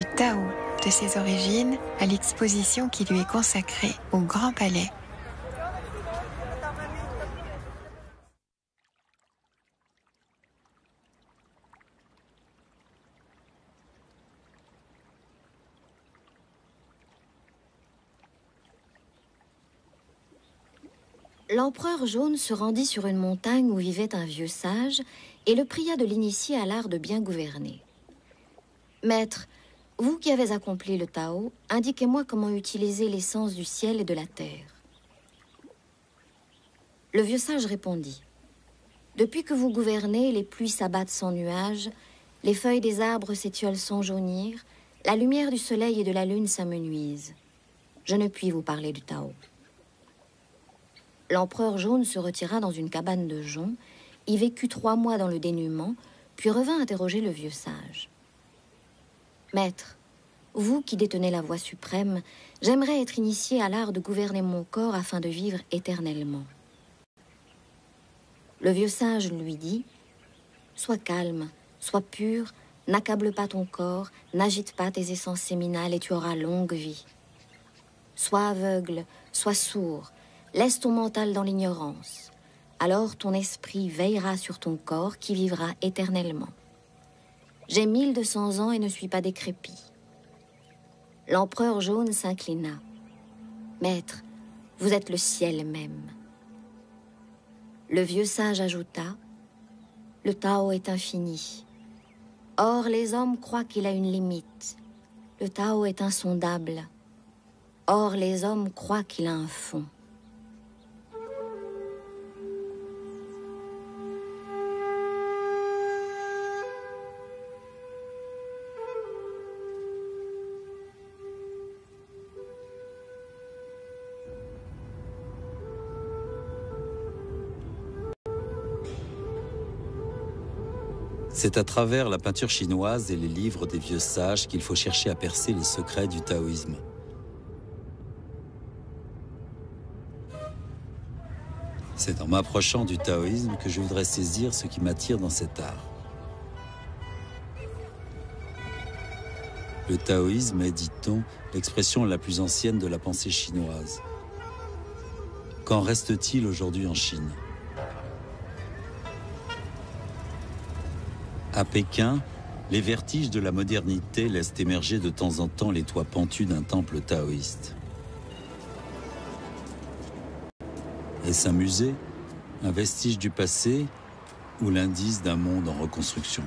Du Tao, de ses origines à l'exposition qui lui est consacrée au Grand Palais. L'empereur jaune se rendit sur une montagne où vivait un vieux sage et le pria de l'initier à l'art de bien gouverner. « Maître, vous qui avez accompli le Tao, indiquez-moi comment utiliser l'essence du ciel et de la terre. » Le vieux sage répondit. « Depuis que vous gouvernez, les pluies s'abattent sans nuages, les feuilles des arbres s'étiolent sans jaunir, la lumière du soleil et de la lune s'amenuise. Je ne puis vous parler du Tao. » L'empereur jaune se retira dans une cabane de joncs, y vécut 3 mois dans le dénuement, puis revint interroger le vieux sage. « Maître, vous qui détenez la voix suprême, j'aimerais être initié à l'art de gouverner mon corps afin de vivre éternellement. » Le vieux sage lui dit « Sois calme, sois pur, n'accable pas ton corps, n'agite pas tes essences séminales et tu auras longue vie. Sois aveugle, sois sourd, laisse ton mental dans l'ignorance. Alors ton esprit veillera sur ton corps qui vivra éternellement. J'ai 1200 ans et ne suis pas décrépit. » L'empereur jaune s'inclina. « Maître, vous êtes le ciel même. » Le vieux sage ajouta, « Le Tao est infini. Or, les hommes croient qu'il a une limite. Le Tao est insondable. Or, les hommes croient qu'il a un fond. » C'est à travers la peinture chinoise et les livres des vieux sages qu'il faut chercher à percer les secrets du taoïsme. C'est en m'approchant du taoïsme que je voudrais saisir ce qui m'attire dans cet art. Le taoïsme est, dit-on, l'expression la plus ancienne de la pensée chinoise. Qu'en reste-t-il aujourd'hui en Chine ? À Pékin, les vertiges de la modernité laissent émerger de temps en temps les toits pentus d'un temple taoïste. Est-ce un musée, un vestige du passé ou l'indice d'un monde en reconstruction ?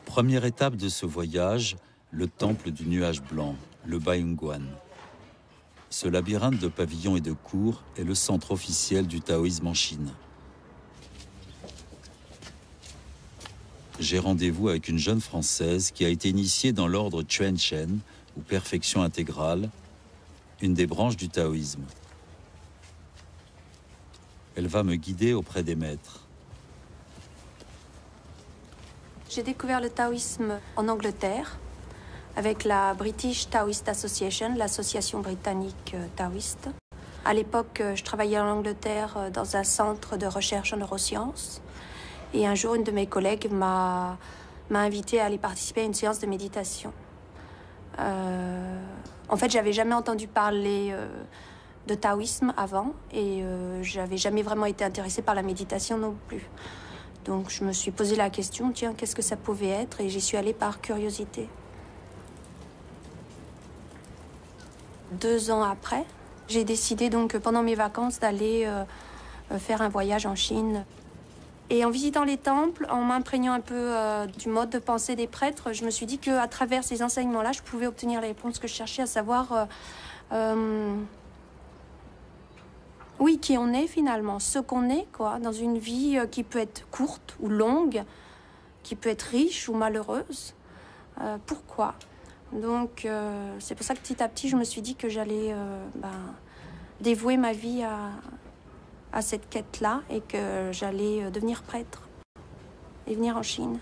Première étape de ce voyage, le temple du nuage blanc, le Baiyuguan. Ce labyrinthe de pavillons et de cours est le centre officiel du taoïsme en Chine. J'ai rendez-vous avec une jeune Française qui a été initiée dans l'ordre Chuan Shen, ou perfection intégrale, une des branches du taoïsme. Elle va me guider auprès des maîtres. J'ai découvert le taoïsme en Angleterre avec la British Taoist Association, l'association britannique taoïste. À l'époque, je travaillais en Angleterre dans un centre de recherche en neurosciences. Et un jour, une de mes collègues m'a invitée à aller participer à une séance de méditation. En fait, j'avais jamais entendu parler de taoïsme avant et j'avais jamais vraiment été intéressée par la méditation non plus. Donc je me suis posé la question, tiens, qu'est-ce que ça pouvait être? Et j'y suis allée par curiosité. 2 ans après, j'ai décidé donc pendant mes vacances d'aller faire un voyage en Chine. Et en visitant les temples, en m'imprégnant un peu du mode de pensée des prêtres, je me suis dit qu'à travers ces enseignements-là, je pouvais obtenir les réponses que je cherchais, à savoir Oui, qui on est finalement, ce qu'on est, quoi, dans une vie qui peut être courte ou longue, qui peut être riche ou malheureuse. Pourquoi? Donc, c'est pour ça que petit à petit, je me suis dit que j'allais dévouer ma vie à cette quête-là et que j'allais devenir prêtre et venir en Chine.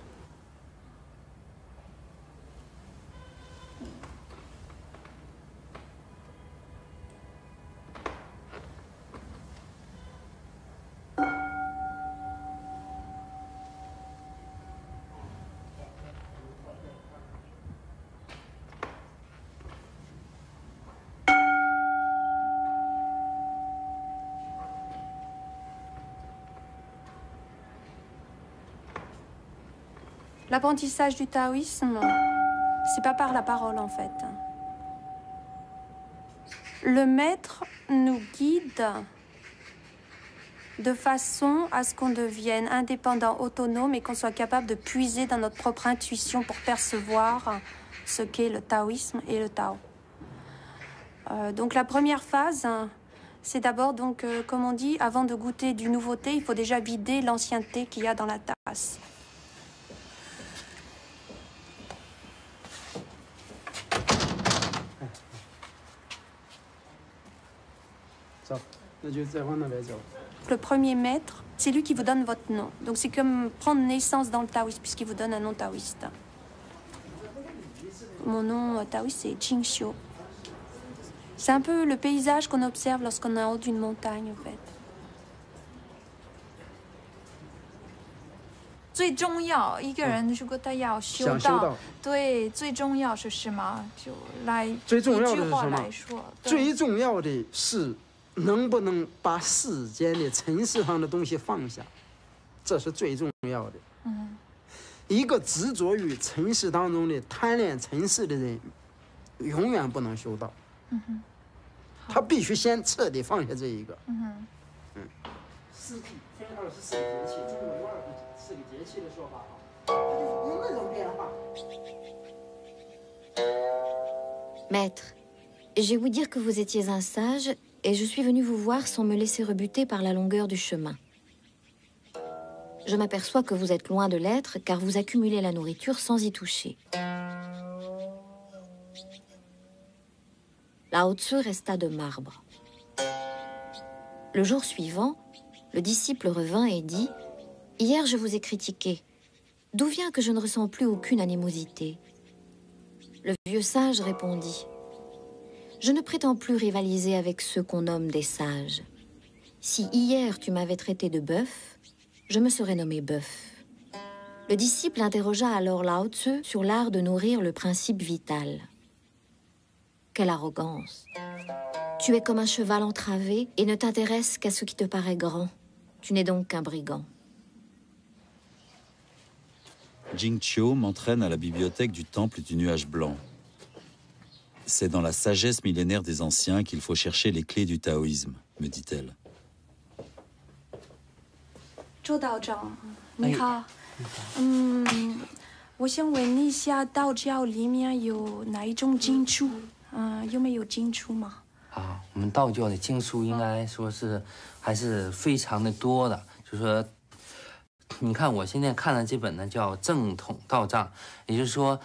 L'apprentissage du taoïsme, c'est pas par la parole en fait. Le maître nous guide de façon à ce qu'on devienne indépendant, autonome et qu'on soit capable de puiser dans notre propre intuition pour percevoir ce qu'est le taoïsme et le Tao. Donc la première phase, c'est d'abord, donc, comme on dit, avant de goûter du nouveau thé, il faut déjà vider l'ancienneté qu'il y a dans la tasse. Le premier maître, c'est lui qui vous donne votre nom. Donc c'est comme prendre naissance dans le taoïsme, puisqu'il vous donne un nom taoïste. Mon nom taoïste, c'est Jingxiu. C'est un peu le paysage qu'on observe lorsqu'on est en haut d'une montagne, en fait. 最重要一个人如果他要修道，对，最重要是什么？就来一句话来说，最重要的是能不能把世间的尘世上的东西放下，这是最重要的。一个执着于尘世当中的贪恋尘世的人，永远不能修道。他必须先彻底放下这一个。四季分24节气，中国有24个节气的说法有那种变化。Maître, j'ai ouï dire que vous étiez un sage et je suis venue vous voir sans me laisser rebuter par la longueur du chemin. Je m'aperçois que vous êtes loin de l'être car vous accumulez la nourriture sans y toucher. Lao Tzu resta de marbre. Le jour suivant, le disciple revint et dit « Hier, je vous ai critiqué. D'où vient que je ne ressens plus aucune animosité ?» Le vieux sage répondit « Je ne prétends plus rivaliser avec ceux qu'on nomme des sages. Si hier tu m'avais traité de bœuf, je me serais nommé bœuf. » Le disciple interrogea alors Lao Tzu sur l'art de nourrir le principe vital. Quelle arrogance! Tu es comme un cheval entravé et ne t'intéresses qu'à ce qui te paraît grand. Tu n'es donc qu'un brigand. Jingqiu m'entraîne à la bibliothèque du temple du nuage blanc. C'est dans la sagesse millénaire des anciens qu'il faut chercher les clés du taoïsme, me dit-elle. 周道长，你好。我想问一下，道教里面有哪一种经书？有没有经书吗？我们道教的经书应该说是还是非常的多的。就是说，你看我现在看的这本呢，叫《正统道藏》，也就是说，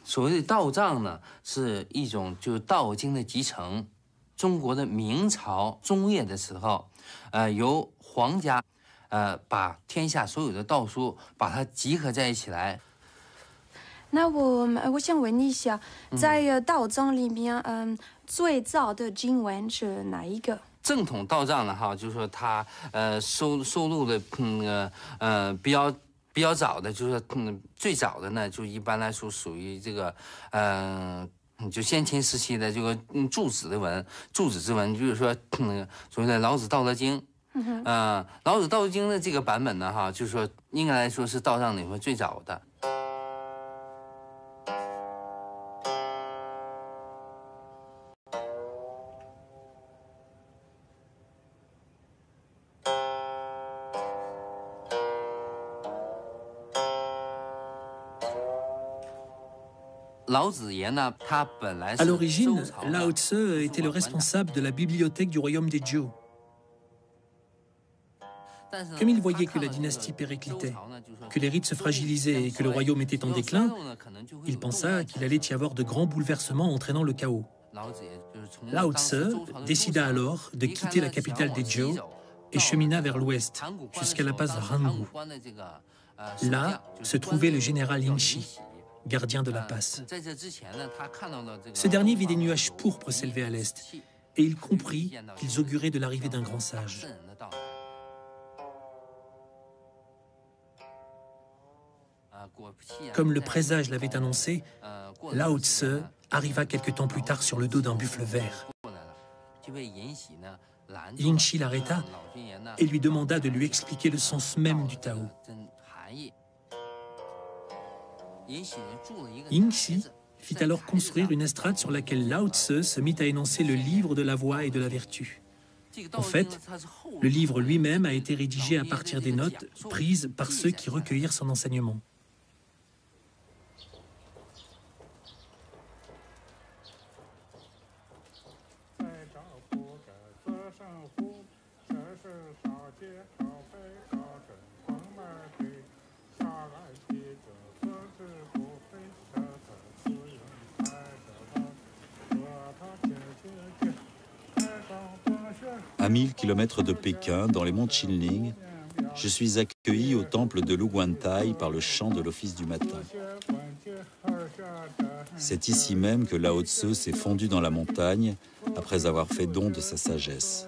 所谓的道藏呢，是一种就是道经的集成。中国的明朝中叶的时候，由皇家把天下所有的道书把它集合在一起来。那我想问一下，在道藏里面，最早的经文是哪一个？正统道藏呢，就是说它收录的比较早的，就是最早的呢，就一般来说属于这个就先秦时期的这个注子之文，就是说所谓的老子道德经。老子道德经的这个版本呢，就是说应该来说是道藏里面最早的。À l'origine, Lao Tzu était le responsable de la bibliothèque du royaume des Zhou. Comme il voyait que la dynastie périclitait, que les rites se fragilisaient et que le royaume était en déclin, il pensa qu'il allait y avoir de grands bouleversements entraînant le chaos. Lao Tse décida alors de quitter la capitale des Zhou et chemina vers l'ouest, jusqu'à la passe Rangu. Là se trouvait le général Yingxi, gardien de la passe. Ce dernier vit des nuages pourpres s'élever à l'est, et il comprit qu'ils auguraient de l'arrivée d'un grand sage. Comme le présage l'avait annoncé, Lao Tse arriva quelque temps plus tard sur le dos d'un buffle vert. Yingxi l'arrêta et lui demanda de lui expliquer le sens même du Tao. Yingxi fit alors construire une estrade sur laquelle Lao Tse se mit à énoncer le livre de la voie et de la vertu. En fait, le livre lui-même a été rédigé à partir des notes prises par ceux qui recueillirent son enseignement. À 1000 km de Pékin, dans les monts Qinling, je suis accueilli au temple de Luguantai par le chant de l'office du matin. C'est ici même que Lao Tse s'est fondu dans la montagne après avoir fait don de sa sagesse.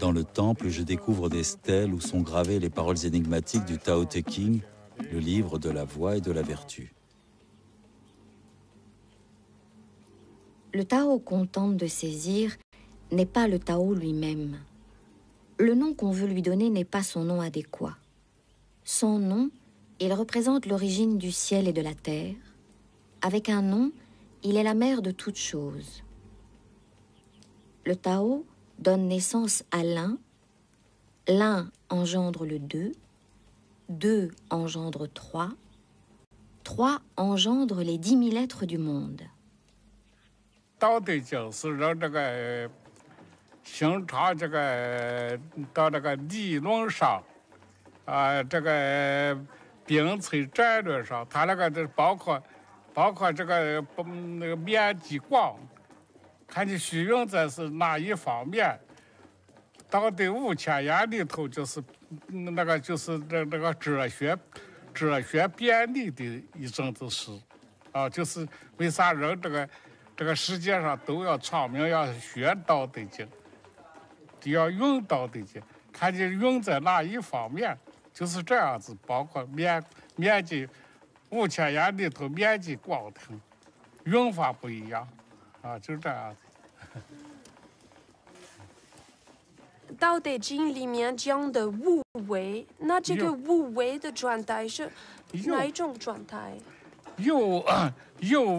Dans le temple, je découvre des stèles où sont gravées les paroles énigmatiques du Tao Te Ching, le livre de la voie et de la vertu. Le Tao qu'on tente de saisir n'est pas le Tao lui-même. Le nom qu'on veut lui donner n'est pas son nom adéquat. Son nom, il représente l'origine du ciel et de la terre. Avec un nom, il est la mère de toutes choses. Le Tao donne naissance à l'un, l'un engendre le deux, deux engendre trois, trois engendre les 10 000 êtres du monde. 道德经是让这个形成这个到这个理论上这个并存战略上，它那个包括这个那个面积广，看你需用在是哪一方面。道德5000言里头就是那个就是这个哲学辩理的一种子诗就是为啥人这个世界上都要创明要学《道德经》，都要用《道德经》，看你用在哪一方面，就是这样子。包括面积5000言里头面积广听，用法不一样就是这样子。《道德经》里面讲的无为，那这个无为的状态是哪一种状态？有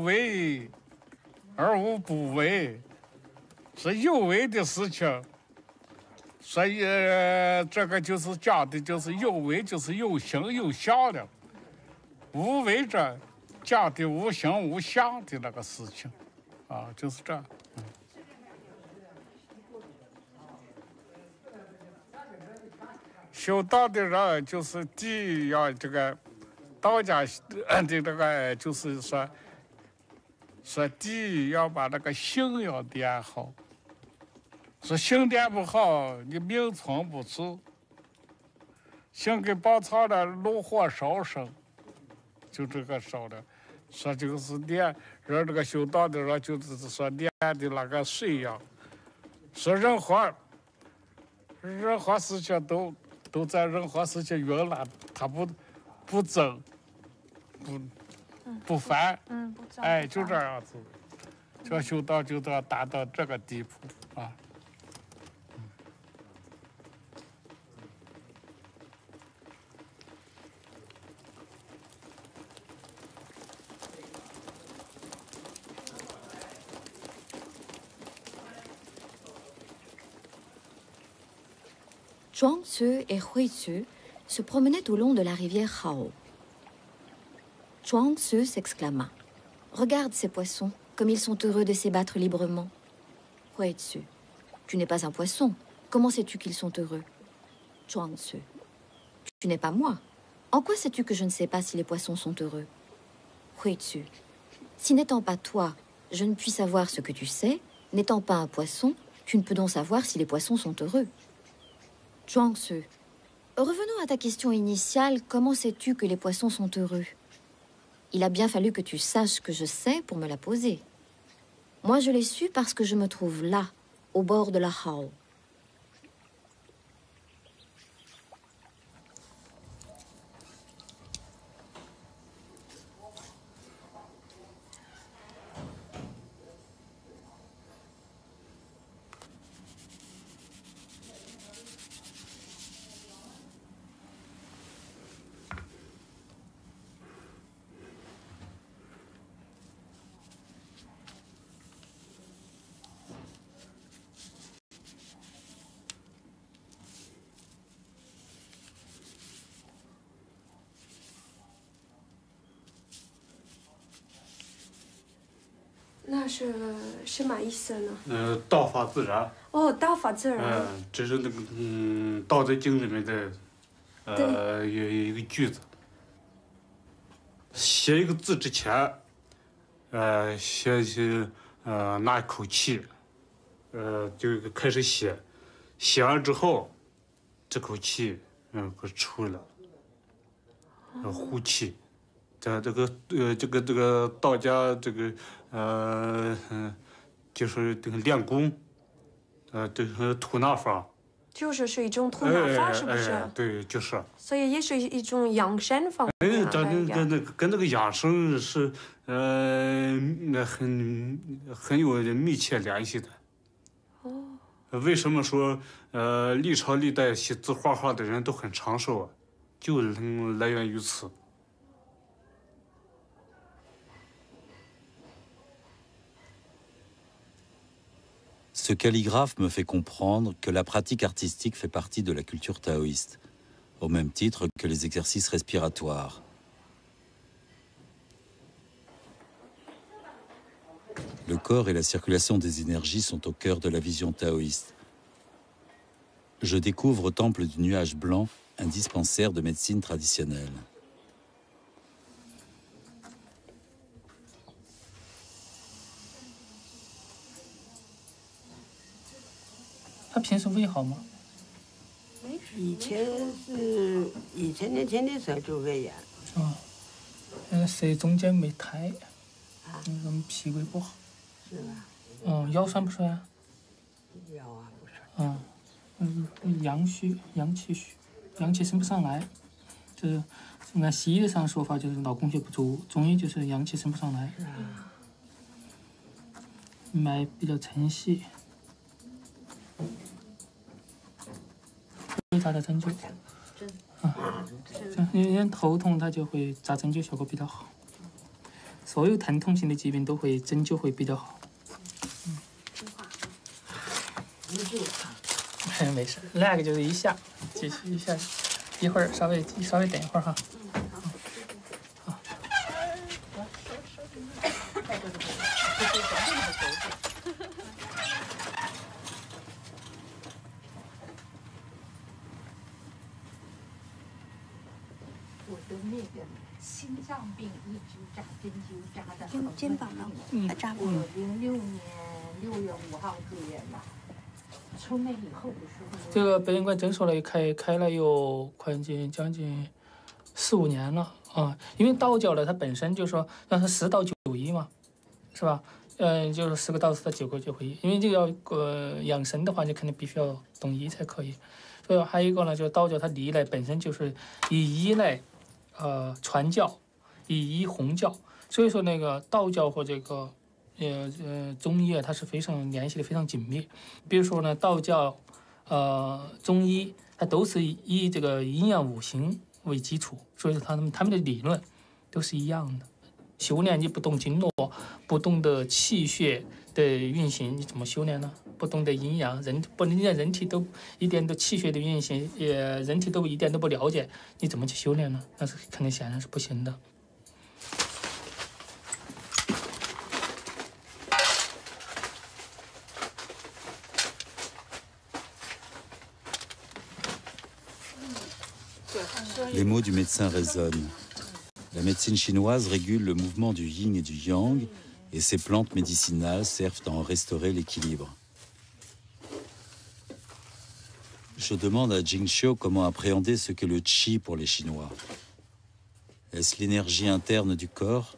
为而无不为，是有为的事情。所以这个就是讲的，就是有为就是有形有相的，无为者讲的无形无相的那个事情就是这样。修道的人就是第一要这个道家的这个就是说第一要把那个心要练好，说心练不好，你命存不住。心跟爆炒的炉火烧生，就这个烧的，说就是练人这个修道的人就是说练的那个水样，说任何事情都在任何事情云了，他不争，不烦，就这样子，这修道就要达到这个地步 Zhuangzi et Huizi se promenaient au long de la rivière Hao. Zhuangzi s'exclama. Regarde ces poissons, comme ils sont heureux de s'ébattre librement. Huizi, tu n'es pas un poisson. Comment sais-tu qu'ils sont heureux? Zhuangzi, tu n'es pas moi. En quoi sais-tu que je ne sais pas si les poissons sont heureux? Huizi, si n'étant pas toi, je ne puis savoir ce que tu sais, n'étant pas un poisson, tu ne peux donc savoir si les poissons sont heureux. Zhuangzi, revenons à ta question initiale, comment sais-tu que les poissons sont heureux? Il a bien fallu que tu saches que je sais pour me la poser. Moi, je l'ai su parce que je me trouve là, au bord de la Hao.那是什么意思呢？道法自然。哦，道法自然。这是那个《道德经》里面的有一个句子。写一个字之前，拿一口气，就开始写，写完之后，这口气可出来了，呼气。这个道家就是这个练功，这个吐纳法，就是一种吐纳法，是不是？对，就是。所以也是一种养生方面。跟这个养生是很有密切联系的。哦。为什么说历朝历代写字画画的人都很长寿啊？就来源于此。Ce calligraphe me fait comprendre que la pratique artistique fait partie de la culture taoïste, au même titre que les exercices respiratoires. Le corps et la circulation des énergies sont au cœur de la vision taoïste. Je découvre au temple du nuage blanc un dispensaire de médecine traditionnelle. 他平时胃好吗？以前年轻的时候就胃炎。舌中间没苔，脾胃不好。是吧？腰酸不酸啊？腰啊不酸。阳虚，阳气虚，阳气升不上来，就是按西医上说法就是脑供血不足，中医就是阳气升不上来。脉比较沉细。 会扎的针灸，像有点头痛，他就会扎针灸，效果比较好。所有疼痛性的疾病都会针灸会比较好。没事，那个就是一下，继续一下，一会儿稍微等一会儿哈。心脏病一直扎针灸扎的肩膀呢？扎过。我06年6月5号住院的，从那以后的时候。这个北影馆诊所呢开了有将近4、5年了啊，因为道教呢它本身就说让它10道9医嘛，是吧？就是10个道士的9个就会医，因为这个养生的话，你肯定必须要懂医才可以。所以还有一个呢，就是道教它历来本身就是以医来传教，以医弘教，所以说那个道教和这个中医啊，它是非常联系的非常紧密。比如说呢，道教中医它都是以这个阴阳五行为基础，所以说他们的理论都是一样的。修炼你不懂经络，不懂得气血的运行，你怎么修炼呢？不懂得营养，人体都一点都气血的运行，人体都一点都不了解，你怎么去修炼呢？那是肯定显然是不行的。Les mots du médecin résonnent. La médecine chinoise régule le mouvement du yin et du yang, et ces plantes médicinales servent à en restaurer l'équilibre. Je demande à Jingxiu comment appréhender ce qu'est le qi pour les Chinois. Est-ce l'énergie interne du corps,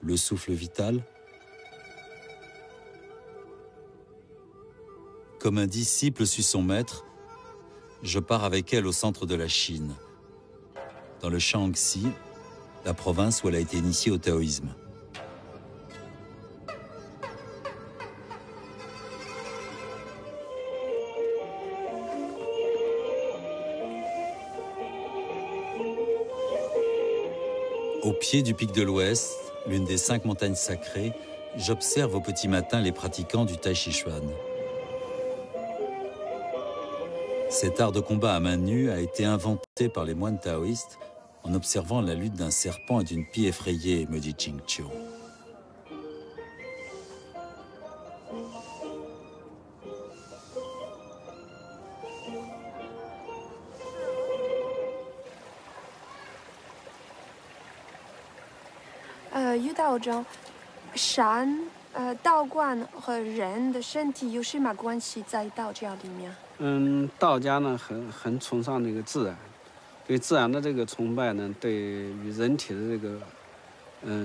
le souffle vital? Comme un disciple suit son maître, je pars avec elle au centre de la Chine, dans le Shaanxi, la province où elle a été initiée au taoïsme. Au pied du pic de l'Ouest, l'une des 5 montagnes sacrées, j'observe au petit matin les pratiquants du Tai Chi Chuan. Cet art de combat à main nue a été inventé par les moines taoïstes en observant la lutte d'un serpent et d'une pie effrayée, me dit Jingxiu. Yu道中，山、道观和人的身体有什么关系在道教里面？道家呢很崇尚这个自然，对自然的这个崇拜呢，对与人体的这个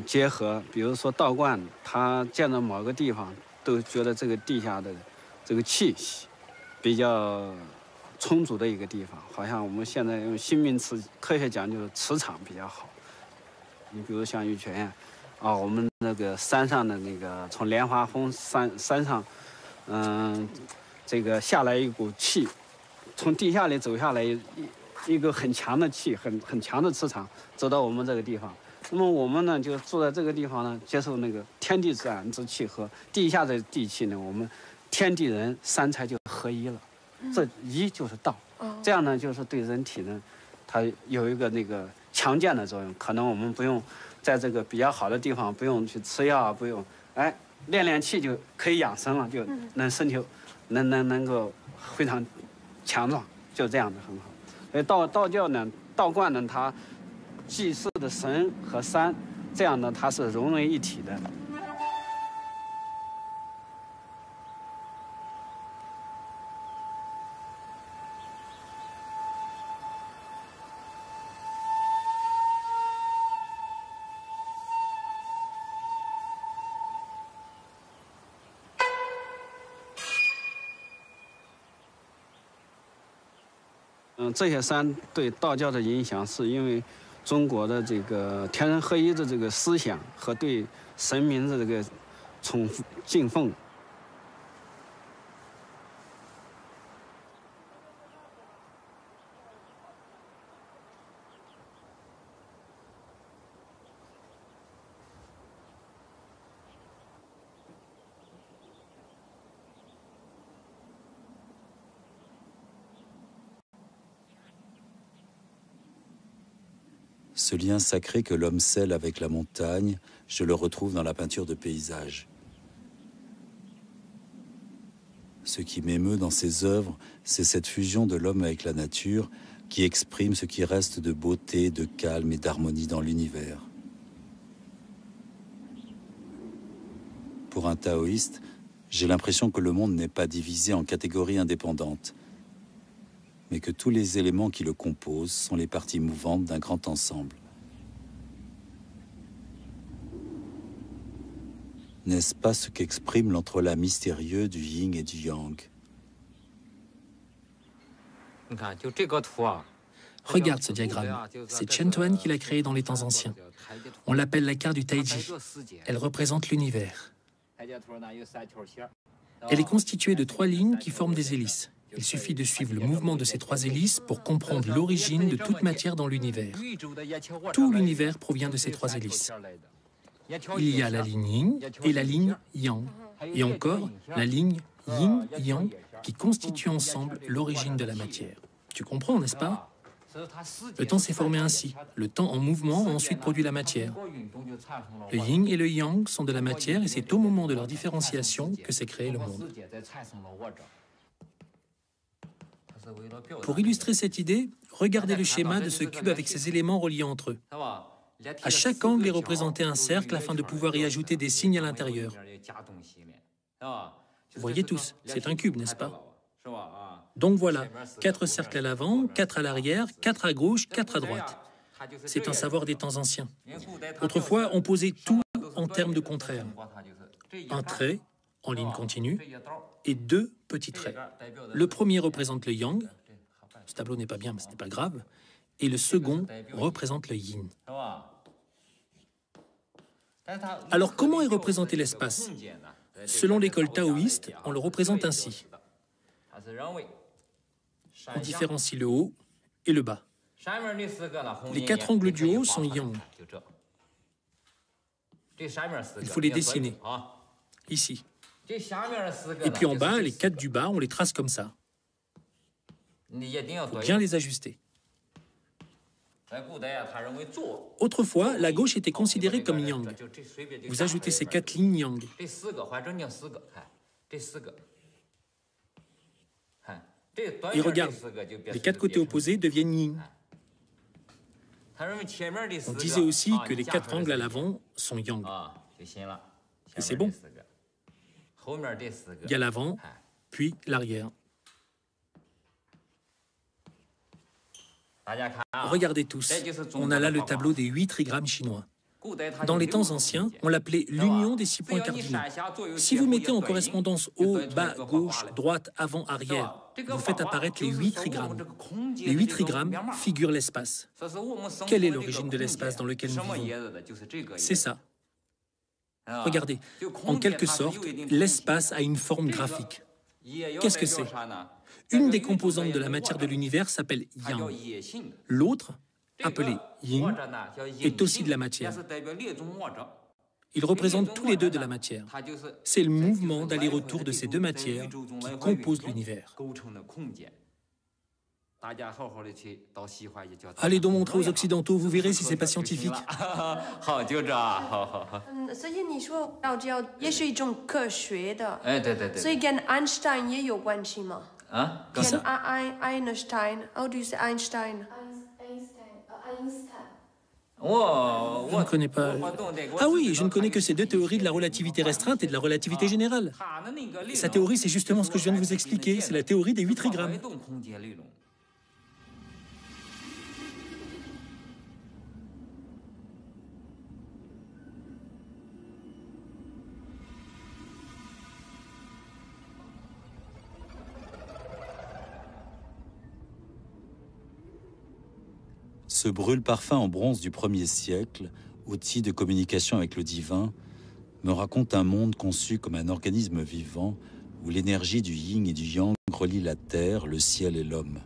结合。比如说道观，他见到某个地方，都觉得这个地下的这个气息比较充足的一个地方，好像我们现在用新名词科学讲就是磁场比较好。你比如像玉泉啊，我们那个山上的那个从莲花峰山上，这个下来一股气，从地下里走下来一个很强的气，很强的磁场，走到我们这个地方。那么我们呢，就住在这个地方呢，接受那个天地自然之气和地下的地气呢，我们天地人三才就合一了。这一就是道，这样呢，就是对人体呢，它有一个那个强健的作用。可能我们不用在这个比较好的地方，不用去吃药，不用练气就可以养生了，就能身体能够非常强壮，就这样的很好。所以道教呢，道观呢，它祭祀的神和山，这样呢，它是融为一体的。这些山对道教的影响，是因为中国的这个天人合一的这个思想和对神明的这个敬奉。Ce lien sacré que l'homme scelle avec la montagne, je le retrouve dans la peinture de paysage. Ce qui m'émeut dans ses œuvres, c'est cette fusion de l'homme avec la nature qui exprime ce qui reste de beauté, de calme et d'harmonie dans l'univers. Pour un taoïste, j'ai l'impression que le monde n'est pas divisé en catégories indépendantes, mais que tous les éléments qui le composent sont les parties mouvantes d'un grand ensemble. N'est-ce pas ce qu'exprime l'entrelac mystérieux du yin et du yang? Regarde ce diagramme. C'est Chen Tuan qui l'a créé dans les temps anciens. On l'appelle la carte du Taiji. Elle représente l'univers. Elle est constituée de 3 lignes qui forment des hélices. Il suffit de suivre le mouvement de ces 3 hélices pour comprendre l'origine de toute matière dans l'univers. Tout l'univers provient de ces 3 hélices. Il y a la ligne yin et la ligne yang. Et encore, la ligne yin-yang qui constitue ensemble l'origine de la matière. Tu comprends, n'est-ce pas? Le temps s'est formé ainsi. Le temps en mouvement a ensuite produit la matière. Le yin et le yang sont de la matière et c'est au moment de leur différenciation que s'est créé le monde. Pour illustrer cette idée, regardez le schéma de ce cube avec ses éléments reliés entre eux. À chaque angle est représenté un cercle afin de pouvoir y ajouter des signes à l'intérieur. Vous voyez tous, c'est un cube, n'est-ce pas? Donc voilà, 4 cercles à l'avant, 4 à l'arrière, 4 à gauche, 4 à droite. C'est un savoir des temps anciens. Autrefois, on posait tout en termes de contraires. Un trait en ligne continue et 2 petits traits. Le premier représente le yang. Ce tableau n'est pas bien, mais ce n'est pas grave. Et le second représente le yin. Alors, comment est représenté l'espace? Selon l'école taoïste, on le représente ainsi. On différencie le haut et le bas. Les 4 angles du haut sont yang. Il faut les dessiner, ici. Et puis en bas, les 4 du bas, on les trace comme ça. Pour bien les ajuster. Autrefois, la gauche était considérée comme yang. Vous ajoutez ces 4 lignes yang. Et regarde, les 4 côtés opposés deviennent yin. On disait aussi que les 4 angles à l'avant sont yang. Et c'est bon. Il y a l'avant, puis l'arrière. Regardez tous, on a là le tableau des 8 trigrammes chinois. Dans les temps anciens, on l'appelait l'union des 6 points cardinaux. Si vous mettez en correspondance haut, bas, gauche, droite, avant, arrière, vous faites apparaître les 8 trigrammes. Les 8 trigrammes figurent l'espace. Quelle est l'origine de l'espace dans lequel nous vivons? C'est ça. Regardez, en quelque sorte, l'espace a une forme graphique. Qu'est-ce que c'est? Une des composantes de la matière de l'univers s'appelle yang. L'autre, appelé yin, est aussi de la matière. Ils représentent tous les deux de la matière. C'est le mouvement d'aller-retour de ces deux matières qui composent l'univers. Allez donc montrer aux Occidentaux, vous verrez si c'est pas scientifique. Qui ça? Einstein. How do you say Einstein? Je ne connais pas. Ah oui, je ne connais que ces 2 théories de la relativité restreinte et de la relativité générale. Sa théorie, c'est justement ce que je viens de vous expliquer. C'est la théorie des 8 trigrammes. Ce brûle-parfum en bronze du 1er siècle, outil de communication avec le divin, me raconte un monde conçu comme un organisme vivant où l'énergie du yin et du yang relie la terre, le ciel et l'homme.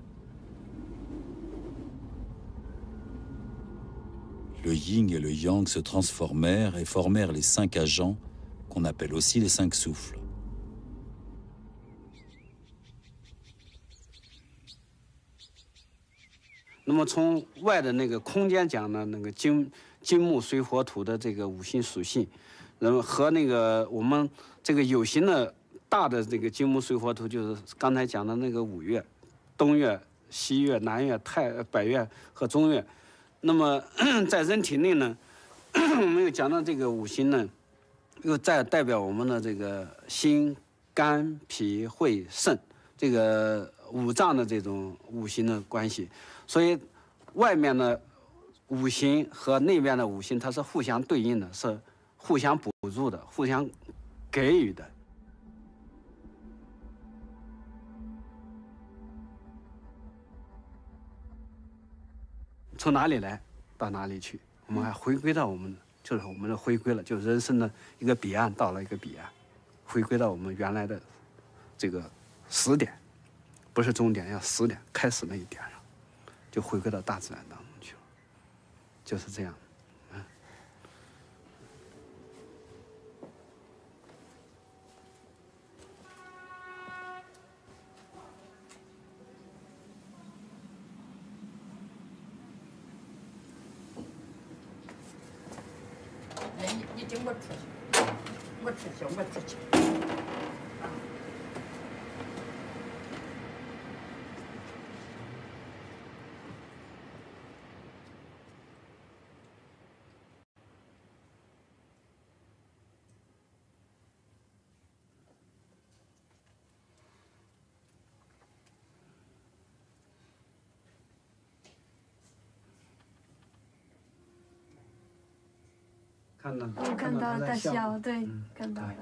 Le yin et le yang se transformèrent et formèrent les 5 agents qu'on appelle aussi les 5 souffles.那么从外的那个空间讲呢，那个金木水火土的这个5行属性，然后和那个我们这个有形的大的这个金木水火土，就是刚才讲的那个5岳，东岳、西岳、南岳、北岳和中岳。那么在人体内呢，我们又讲到这个5行呢，又再代表我们的这个心、肝、脾、肺、肾这个5脏的这种5行的关系。所以，外面的5行和内边的5行，它是互相对应的，是互相补助的，互相给予的。从哪里来到哪里去，我们还回归到我们，就是我们的回归了，就是人生的一个彼岸，到了一个彼岸，回归到我们原来的这个始点，不是终点，要始点，开始那一点上。就回归到大自然当中去了，就是这样。经我出去，我出去。我看到了，他笑，对，看到了。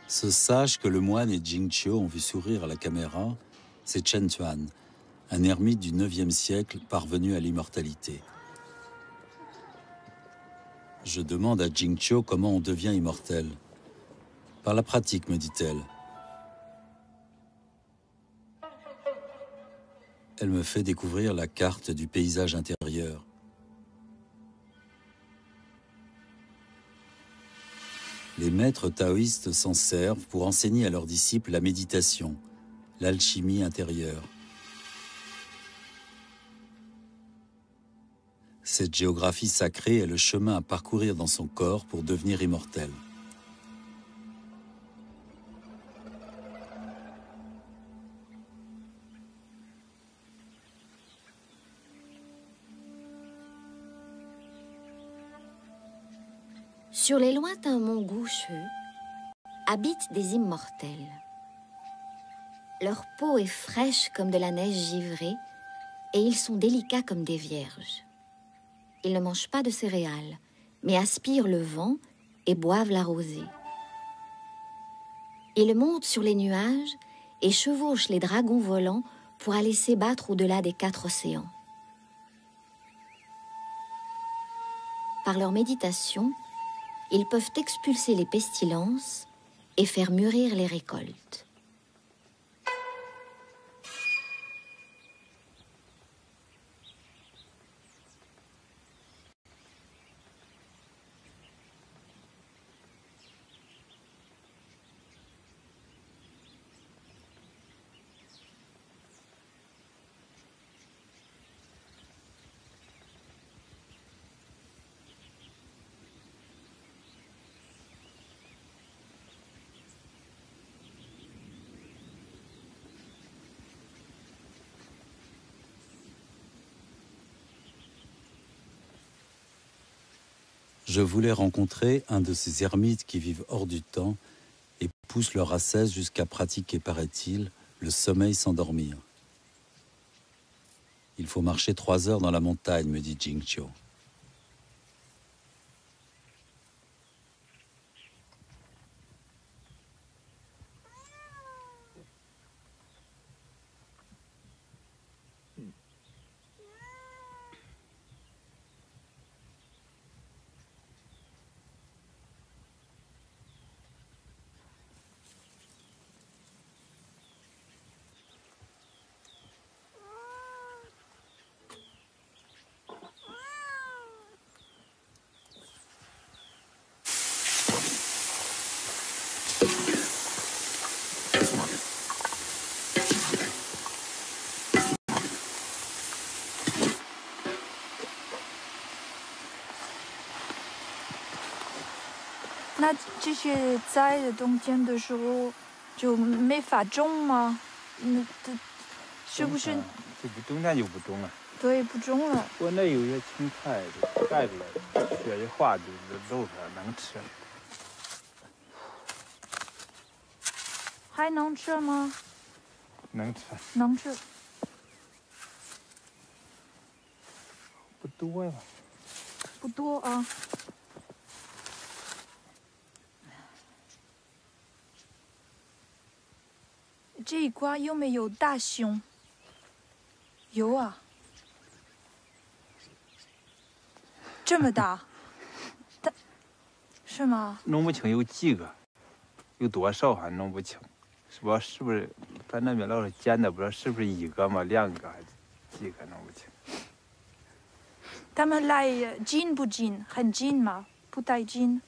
Ce sage que le moine et Jingqiu ont vu sourire à la caméra, c'est Chen Tuan, un ermite du IXe siècle parvenu à l'immortalité. Je demande à Jingqiu comment on devient immortel. Par la pratique, me dit-elle. Elle me fait découvrir la carte du paysage intérieur. Les maîtres taoïstes s'en servent pour enseigner à leurs disciples la méditation, l'alchimie intérieure. Cette géographie sacrée est le chemin à parcourir dans son corps pour devenir immortel. Sur les lointains monts Goucheux habitent des immortels. Leur peau est fraîche comme de la neige givrée et ils sont délicats comme des vierges. Ils ne mangent pas de céréales, mais aspirent le vent et boivent la rosée. Ils montent sur les nuages et chevauchent les dragons volants pour aller s'ébattre au-delà des 4 océans. Par leur méditation, ils peuvent expulser les pestilences et faire mûrir les récoltes. Je voulais rencontrer un de ces ermites qui vivent hors du temps et poussent leur ascèse jusqu'à pratiquer, paraît-il, le sommeil sans dormir. Il faut marcher 3 heures dans la montagne, me dit Jingqiu.那这些栽的中间的时候就没法种吗？这是不是？就不种那就不种了。对，不种了。我那有些青菜就盖出来，雪一化就露出来，能吃。还能吃吗？能吃。能吃。不多呀。不多啊。这一块有没有大熊？有啊，这么大，是吗？弄不清有几个，有多少还弄不清，是不是？咱那边老是捡的，不知道是不是1个嘛，2个还是几个，弄不清。他们来近不近？很近吗？不太近。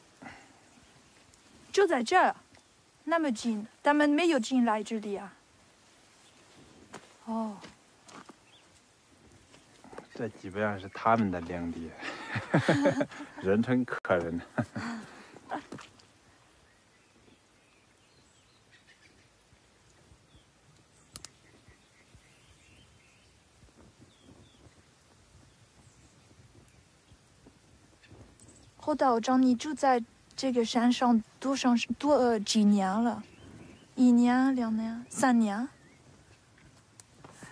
就在这儿，那么近，他们没有进来这里啊。哦。这基本上是他们的领地，人成客人。侯道长，你住在这个山上几年了？1年、2年、3年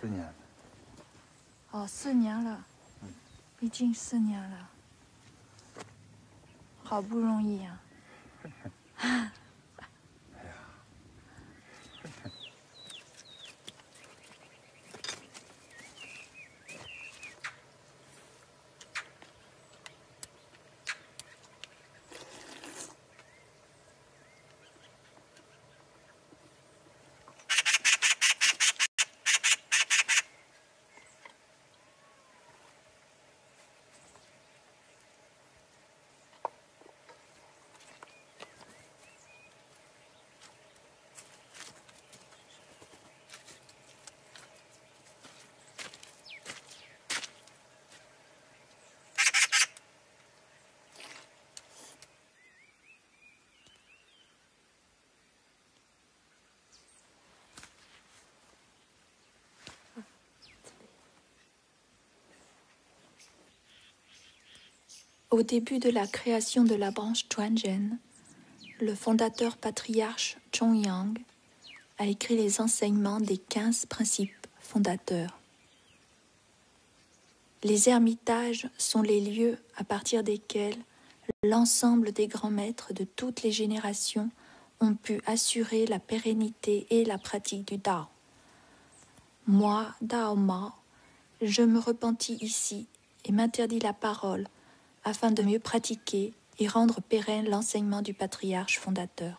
？4年了。哦，4年了，已经4年了，好不容易呀。Au début de la création de la branche Tuanzhen, le fondateur patriarche Chongyang a écrit les enseignements des 15 principes fondateurs. Les ermitages sont les lieux à partir desquels l'ensemble des grands maîtres de toutes les générations ont pu assurer la pérennité et la pratique du Dao. Moi, Dao Mao, je me repentis ici et m'interdis la parole afin de mieux pratiquer et rendre pérenne l'enseignement du patriarche fondateur.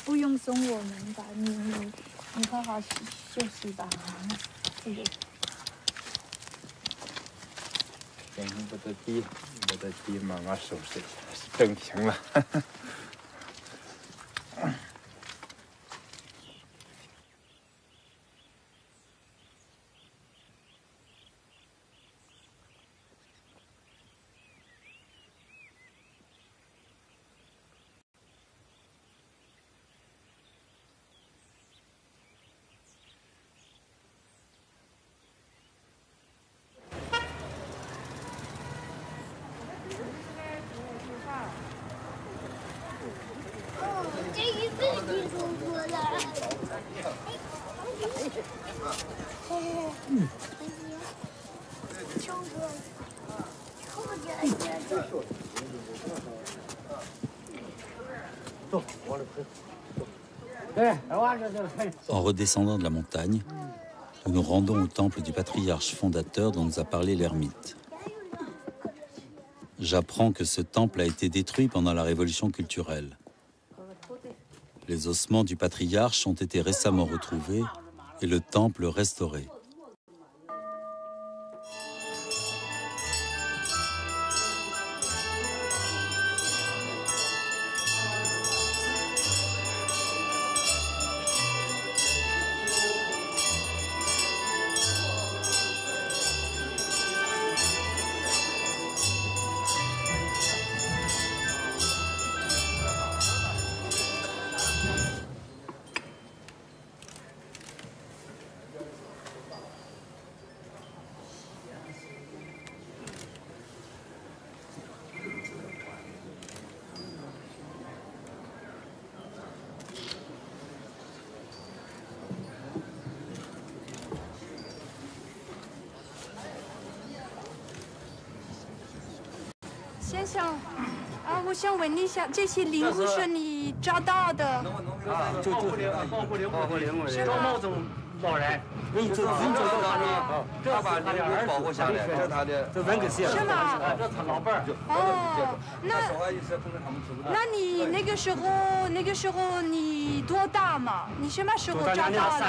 不用送我们吧，你好好休息吧。行，把这地慢慢收拾一下，整平了。En redescendant de la montagne, nous nous rendons au temple du patriarche fondateur dont nous a parlé l'ermite. J'apprends que ce temple a été détruit pendant la révolution culturelle. Les ossements du patriarche ont été récemment retrouvés et le temple restauré. 我想问你一下，这些灵骨是你找到的？啊，就保护灵物的，找某种老人，你做他的，这把灵骨保护下来，这是他的，这文革写的，是吗？这是他老伴儿。哦，那你那个时候你多大嘛？你什么时候找到的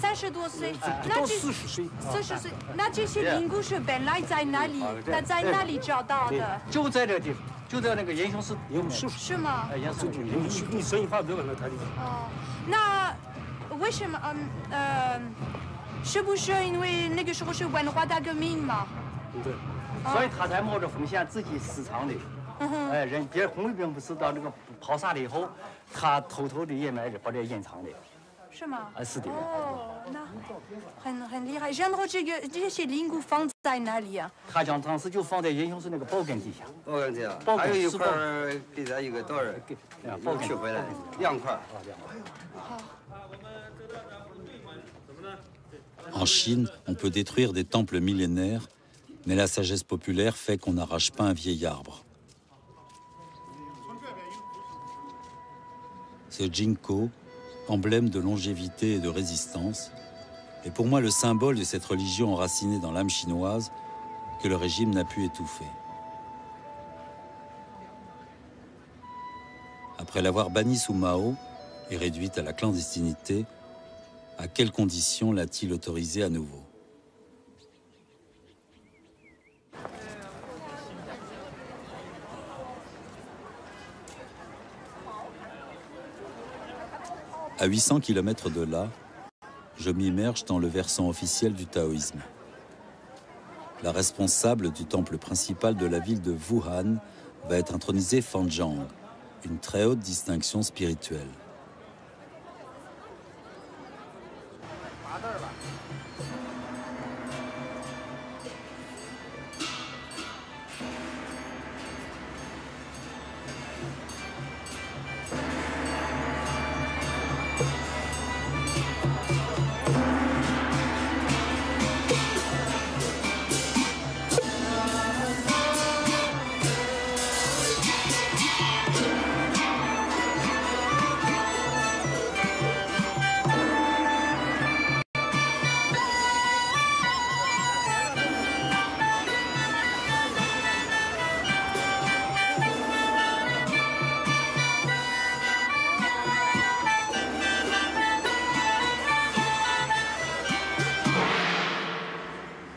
？30多岁，那这40岁，那这些灵骨是本来在哪里？那在哪里找到的？就在这地方，就在那个英雄寺。是吗？英雄寺，你生意法别问了他的。哦，那为什么？是不是因为那个时候是文化大革命嘛？对，所以他才冒着风险自己私藏的。哎，别红卫兵不知道这个抛洒了以后，他偷偷的掩埋着或者隐藏的。是吗？是的。哦，那很厉害。然后这些灵骨放在哪里啊？他将当时就放在英雄寺那个宝根底下。宝根底下，还有一块给咱一个道人给取回来，2块。好。 En Chine, on peut détruire des temples millénaires, mais la sagesse populaire fait qu'on n'arrache pas un vieil arbre. Ce ginkgo, emblème de longévité et de résistance, est pour moi le symbole de cette religion enracinée dans l'âme chinoise que le régime n'a pu étouffer. Après l'avoir bannie sous Mao et réduite à la clandestinité, à quelles conditions l'a-t-il autorisé à nouveau? À 800 km de là, je m'immerge dans le versant officiel du taoïsme. La responsable du temple principal de la ville de Wuhan va être intronisée Fanzhang, une très haute distinction spirituelle.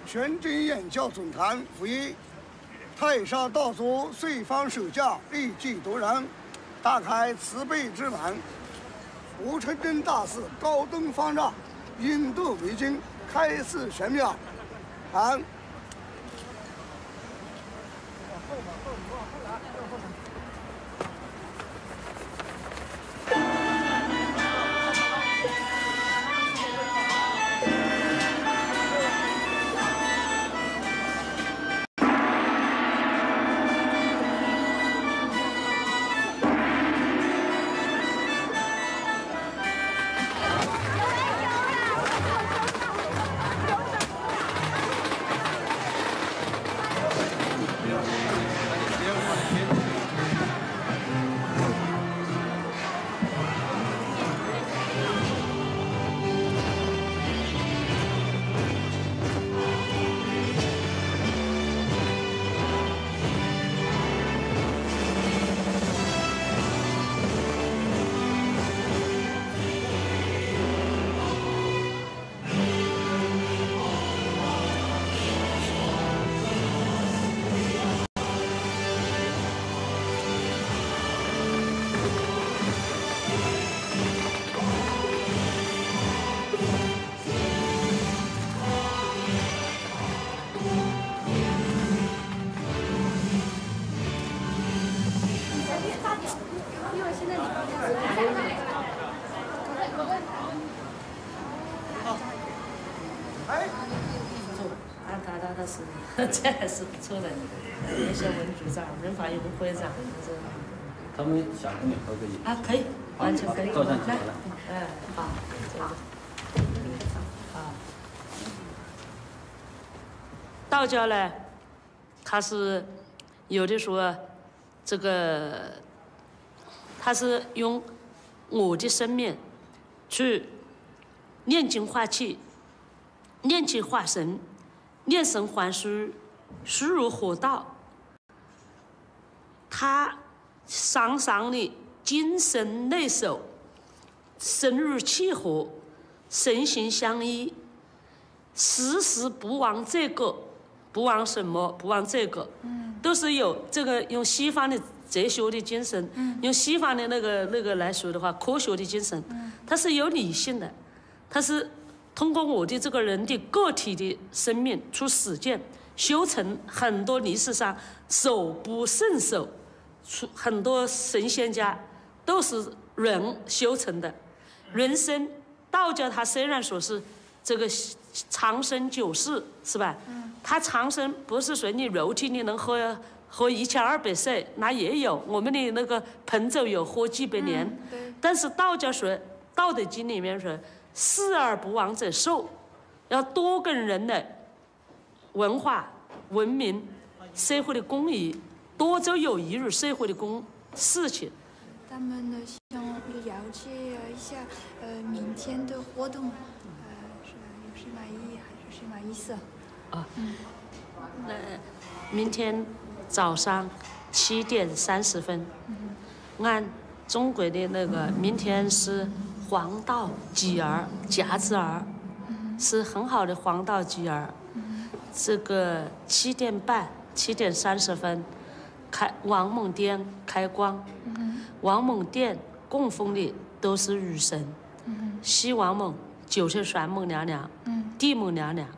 全真言教总坛复议：太上道祖随方守驾，立即夺人，大开慈悲之门。吴承恩大士高登方丈，引导为经，开示玄妙。俺。 这还是不错的，有些文组长，人法有个会长，他们想跟你合个影啊，可以，完全可以，来，好，好。道教呢，它是有的说，这个他是用我的生命去炼精化气、炼气化神、炼神还虚、虚如火道。他常常的精神内守，神日契合，身心相依，时时不忘这个，不忘什么？不忘这个，都是有这个用西方的哲学的精神，用西方的那个来说的话，科学的精神，它是有理性的，它是通过我的这个人的个体的生命去实践修成很多历史上手不胜手，很多神仙家都是人修成的。人生道教它虽然说是这个长生久世，是吧？它长生不是说你肉体你能活1200岁，那也有我们的那个彭州有活几百年，但是道教说《道德经》里面说死而不亡者寿，要多跟人的文化、文明、社会的公益多做有益于社会的事情。他们呢想了解一下明天的活动，是有什么意义还是什么意思？明天早上7点30分，按中国的那个，明天是黄道吉儿、甲子儿，是很好的黄道吉儿。这个7点半、7点30分，王母殿开光。王母殿供奉的都是女神，西王母就是玄母娘娘，地母娘娘。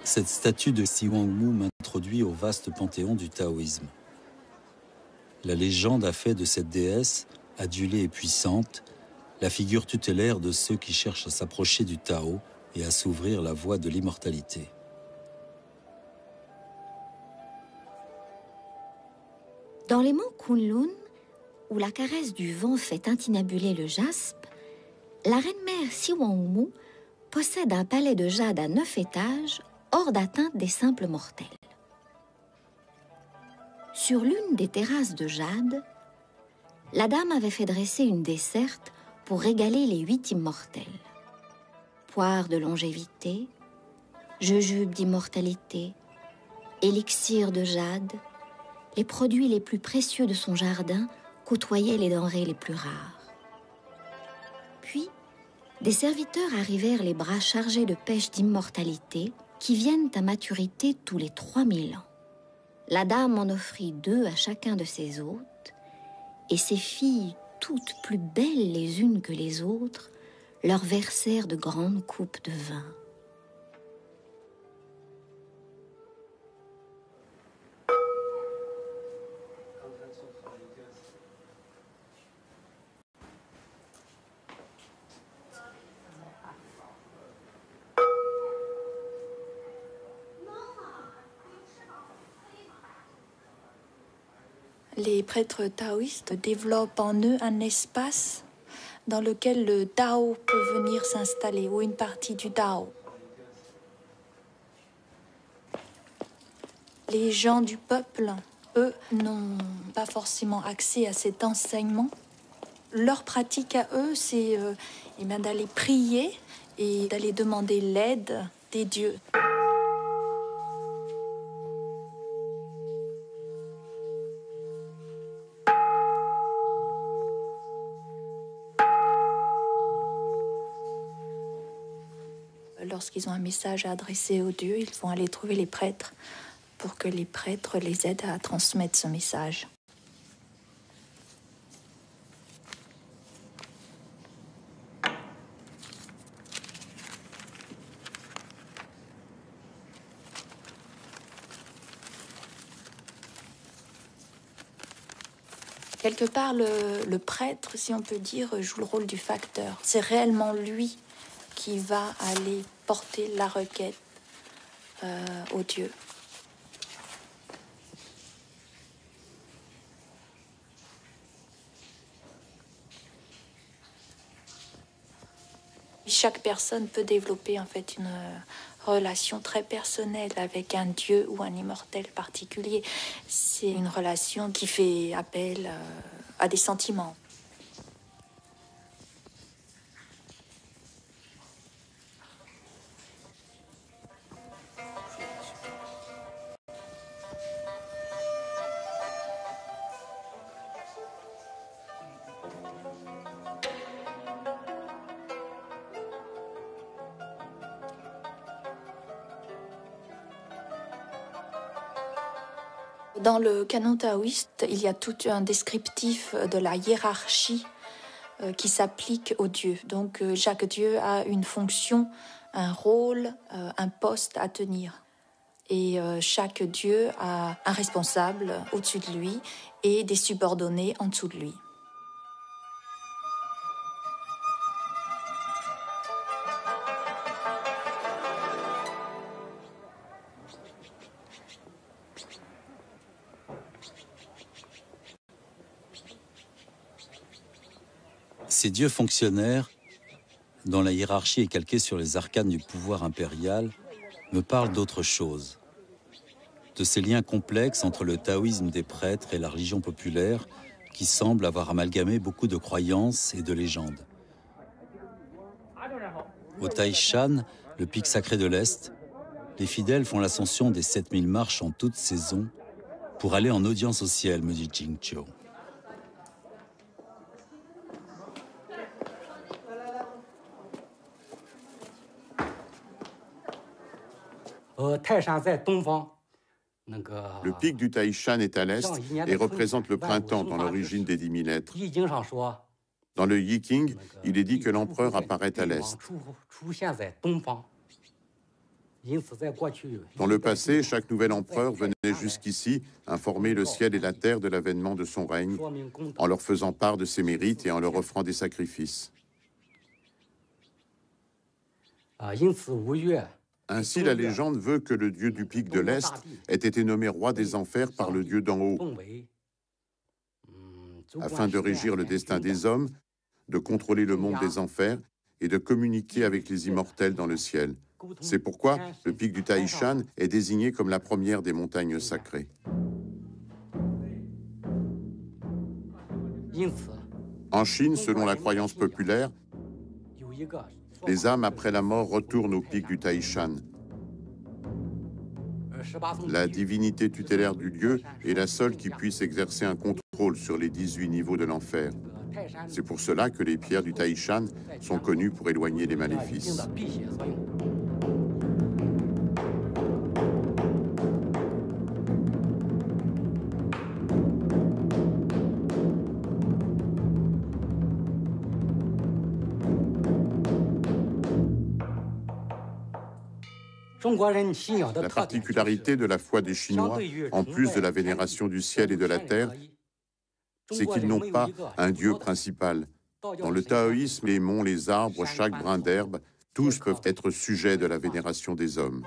Cette statue de Si Wang-mu m'introduit au vaste panthéon du taoïsme. La légende a fait de cette déesse, adulée et puissante, la figure tutélaire de ceux qui cherchent à s'approcher du Tao et à s'ouvrir la voie de l'immortalité. Dans les monts Kunlun, où la caresse du vent fait tintinabuler le jaspe, la reine-mère Si Wang-mu possède un palais de jade à 9 étages, hors d'atteinte des simples mortels. Sur l'une des terrasses de jade, la dame avait fait dresser une desserte pour régaler les 8 immortels. Poire de longévité, jujube d'immortalité, élixir de jade, les produits les plus précieux de son jardin côtoyaient les denrées les plus rares. Puis, des serviteurs arrivèrent les bras chargés de pêches d'immortalité qui viennent à maturité tous les 3000 ans. La dame en offrit 2 à chacun de ses hôtes, et ces filles, toutes plus belles les unes que les autres, leur versèrent de grandes coupes de vin. Les prêtres taoïstes développent en eux un espace dans lequel le Tao peut venir s'installer, ou une partie du Tao. Les gens du peuple, eux, n'ont pas forcément accès à cet enseignement. Leur pratique à eux, c'est d'aller prier et d'aller demander l'aide des dieux. Lorsqu'ils ont un message à adresser aux dieux, ils vont aller trouver les prêtres pour que les prêtres les aident à transmettre ce message. Quelque part, le prêtre, si on peut dire, joue le rôle du facteur. C'est réellement lui qui va aller porter la requête au Dieu. Chaque personne peut développer en fait une relation très personnelle avec un dieu ou un immortel particulier. C'est une relation qui fait appel à des sentiments. Dans le canon taoïste, il y a tout un descriptif de la hiérarchie qui s'applique aux dieux. Donc chaque dieu a une fonction, un rôle, un poste à tenir. Et chaque dieu a un responsable au-dessus de lui et des subordonnés en dessous de lui. Ces dieux fonctionnaires, dont la hiérarchie est calquée sur les arcanes du pouvoir impérial, me parlent d'autre chose. De ces liens complexes entre le taoïsme des prêtres et la religion populaire qui semble avoir amalgamé beaucoup de croyances et de légendes. Au Taishan, le pic sacré de l'Est, les fidèles font l'ascension des 7000 marches en toute saison pour aller en audience au ciel, me dit Jingqiu. Le pic du Taishan est à l'est et représente le printemps dans l'origine des 10 000 êtres. Dans le Yiking, il est dit que l'empereur apparaît à l'est. Dans le passé, chaque nouvel empereur venait jusqu'ici informer le ciel et la terre de l'avènement de son règne, en leur faisant part de ses mérites et en leur offrant des sacrifices. Ainsi, la légende veut que le dieu du pic de l'Est ait été nommé roi des enfers par le dieu d'en haut, afin de régir le destin des hommes, de contrôler le monde des enfers et de communiquer avec les immortels dans le ciel. C'est pourquoi le pic du Taishan est désigné comme la première des montagnes sacrées. En Chine, selon la croyance populaire, les âmes après la mort retournent au pic du Taishan. La divinité tutélaire du lieu est la seule qui puisse exercer un contrôle sur les 18 niveaux de l'enfer. C'est pour cela que les pierres du Taishan sont connues pour éloigner les maléfices. La particularité de la foi des Chinois, en plus de la vénération du ciel et de la terre, c'est qu'ils n'ont pas un dieu principal. Dans le taoïsme, les monts, les arbres, chaque brin d'herbe, tous peuvent être sujets de la vénération des hommes.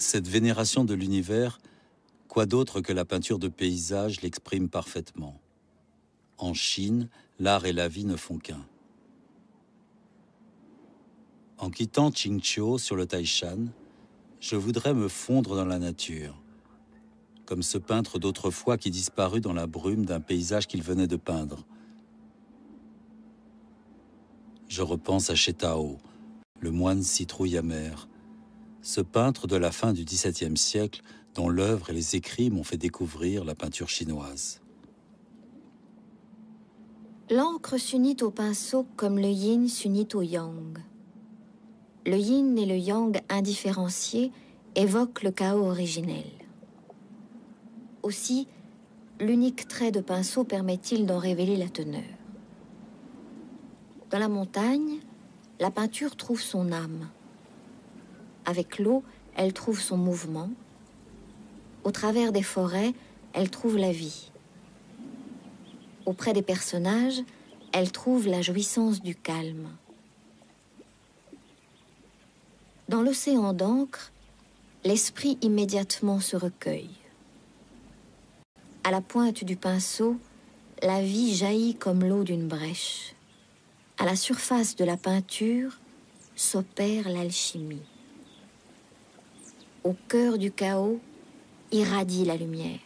Cette vénération de l'univers, quoi d'autre que la peinture de paysage l'exprime parfaitement. En Chine, l'art et la vie ne font qu'un. En quittant Qingqiu sur le Taishan, je voudrais me fondre dans la nature, comme ce peintre d'autrefois qui disparut dans la brume d'un paysage qu'il venait de peindre. Je repense à Shetao, le moine citrouille amer, ce peintre de la fin du XVIIe siècle dont l'œuvre et les écrits m'ont fait découvrir la peinture chinoise. L'encre s'unit au pinceau comme le yin s'unit au yang. Le yin et le yang indifférenciés évoquent le chaos originel. Aussi, l'unique trait de pinceau permet-il d'en révéler la teneur. Dans la montagne, la peinture trouve son âme. Avec l'eau, elle trouve son mouvement. Au travers des forêts, elle trouve la vie. Auprès des personnages, elle trouve la jouissance du calme. Dans l'océan d'encre, l'esprit immédiatement se recueille. À la pointe du pinceau, la vie jaillit comme l'eau d'une brèche. À la surface de la peinture s'opère l'alchimie. Au cœur du chaos irradie la lumière.